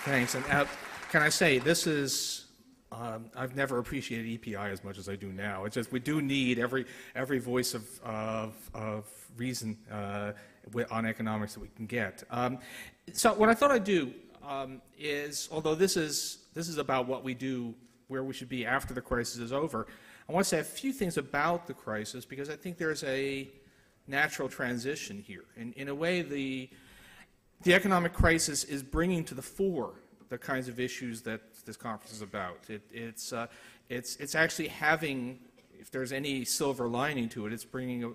Thanks. And can I say, this is, I've never appreciated EPI as much as I do now. It's just we do need every voice of reason on economics that we can get. So what I thought I'd do is, although this is about what we do, where we should be after the crisis is over, I want to say a few things about the crisis because I think there's a natural transition here. In a way, the economic crisis is bringing to the fore the kinds of issues that this conference is about. It's actually having, if there's any silver lining to it, it's bringing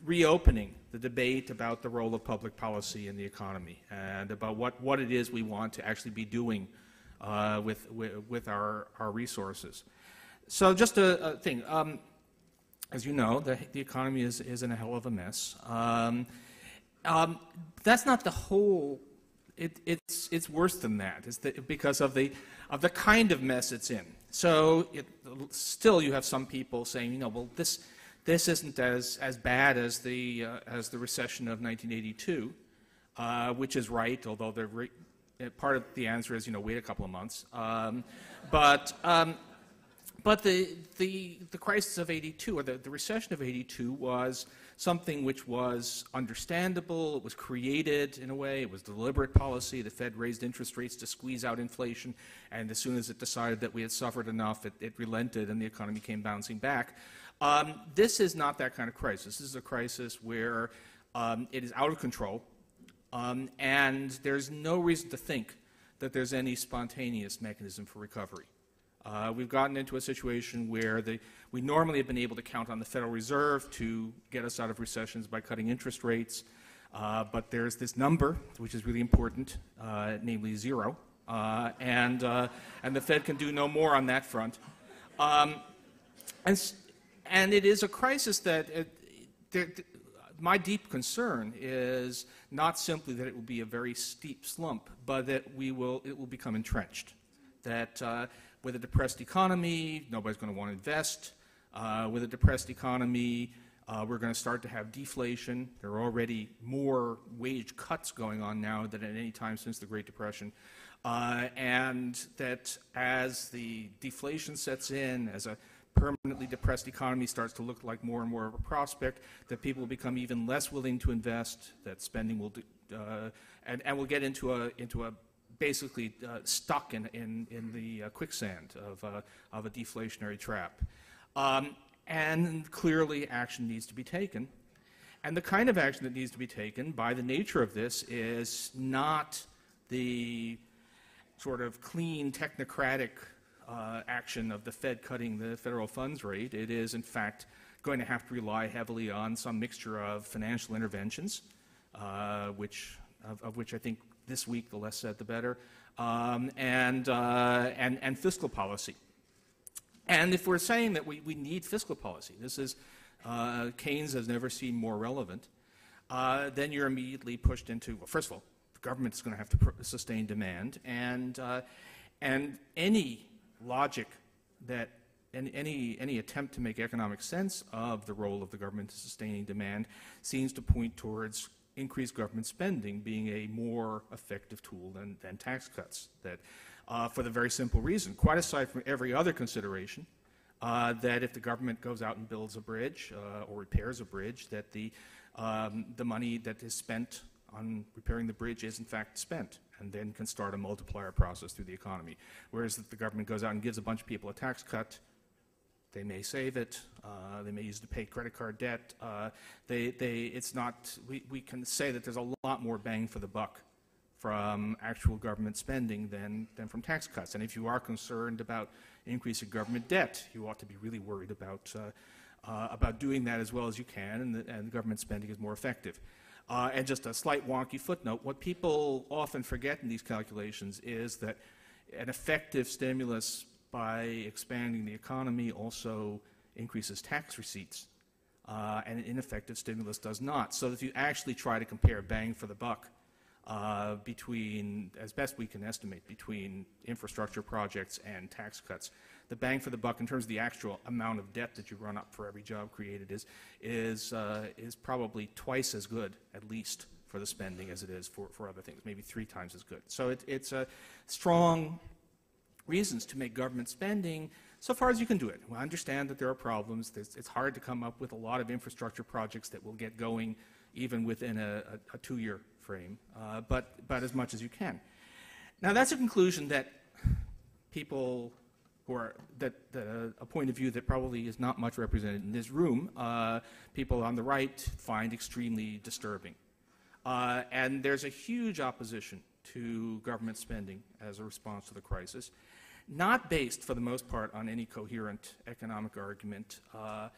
reopening the debate about the role of public policy in the economy and about what it is we want to actually be doing with our resources. So just a thing. As you know, the economy is in a hell of a mess. That's not the whole. It's worse than that. It's because of the kind of mess it's in. So still, you have some people saying, well, this isn't as bad as the recession of 1982, which is right. Although part of the answer is, wait a couple of months. But the crisis of 82, or the recession of 82, was something which was understandable. It was created in a way. It was deliberate policy. The Fed raised interest rates to squeeze out inflation, and as soon as it decided that we had suffered enough, it relented and the economy came bouncing back. This is not that kind of crisis. This is a crisis where it is out of control, and there's no reason to think that there's any spontaneous mechanism for recovery. We've gotten into a situation where we normally have been able to count on the Federal Reserve to get us out of recessions by cutting interest rates, but there's this number, which is really important, namely 0, and the Fed can do no more on that front. And it is a crisis that my deep concern is not simply that it will be a very steep slump, but that it will become entrenched. That with a depressed economy, nobody's going to want to invest. With a depressed economy, we're going to start to have deflation. There are already more wage cuts going on now than at any time since the Great Depression. And that as the deflation sets in, as a permanently depressed economy starts to look like more and more of a prospect, that people will become even less willing to invest, that spending will, and we'll get into a basically stuck in the quicksand of a deflationary trap. And clearly action needs to be taken. And the kind of action that needs to be taken by the nature of this is not the sort of clean technocratic action of the Fed cutting the federal funds rate. It is, in fact, going to have to rely heavily on some mixture of financial interventions, of which I think this week the less said the better, and fiscal policy. And if we're saying that we need fiscal policy, this is Keynes has never seemed more relevant, then you're immediately pushed into, well, first of all, the government is going to have to sustain demand, and any logic that any attempt to make economic sense of the role of the government in sustaining demand seems to point towards increased government spending being a more effective tool than tax cuts. That for the very simple reason, quite aside from every other consideration, that if the government goes out and builds a bridge or repairs a bridge, that the money that is spent on repairing the bridge is in fact spent, and then can start a multiplier process through the economy. Whereas if the government goes out and gives a bunch of people a tax cut, they may save it, they may use it to pay credit card debt. It's not, we can say that there's a lot more bang for the buck from actual government spending than from tax cuts. And if you are concerned about increasing government debt, you ought to be really worried about doing that as well as you can, and government spending is more effective. And just a slight wonky footnote, what people often forget in these calculations is that an effective stimulus by expanding the economy also increases tax receipts, and an ineffective stimulus does not. So if you actually try to compare bang for the buck between, as best we can estimate, between infrastructure projects and tax cuts, the bang for the buck in terms of the actual amount of debt that you run up for every job created is probably twice as good, at least, for the spending as it is for other things, maybe 3 times as good. So it's a strong reasons to make government spending so far as you can do it. We understand that there are problems. It's hard to come up with a lot of infrastructure projects that will get going even within a 2-year frame, but as much as you can. Now that's a conclusion that people who are, a point of view that probably is not much represented in this room, people on the right find extremely disturbing. And there's a huge opposition to government spending as a response to the crisis, not based, for the most part, on any coherent economic argument, or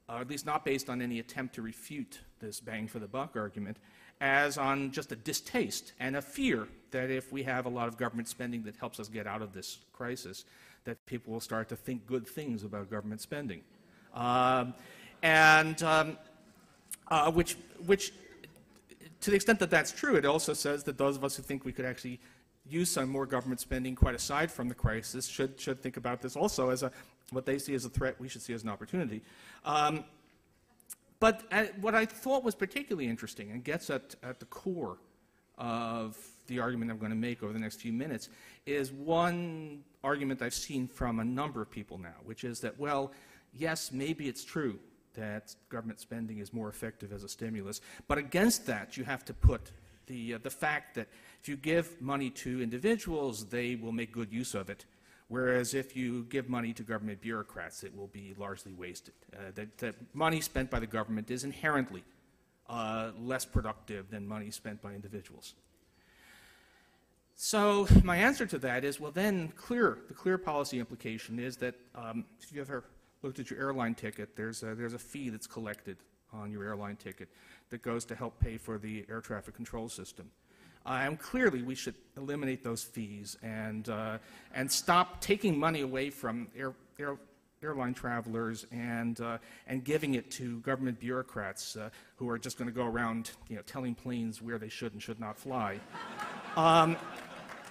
at least not based on any attempt to refute this bang-for-the-buck argument, as on just a distaste and a fear that if we have a lot of government spending that helps us get out of this crisis, that people will start to think good things about government spending. Which, to the extent that that's true, it also says that those of us who think we could actually use some more government spending quite aside from the crisis should think about this also as what they see as a threat, we should see as an opportunity. But what I thought was particularly interesting and gets at the core of the argument I'm going to make over the next few minutes is one argument I've seen from a number of people now, which is that, well, yes, maybe it's true that government spending is more effective as a stimulus, but against that you have to put the fact that if you give money to individuals, they will make good use of it, whereas if you give money to government bureaucrats, it will be largely wasted. That money spent by the government is inherently less productive than money spent by individuals. So my answer to that is, well then, the clear policy implication is that if you ever looked at your airline ticket, there's a fee that's collected on your airline ticket that goes to help pay for the air traffic control system. And clearly we should eliminate those fees and stop taking money away from airline travelers and giving it to government bureaucrats who are just going to go around telling planes where they should and should not fly.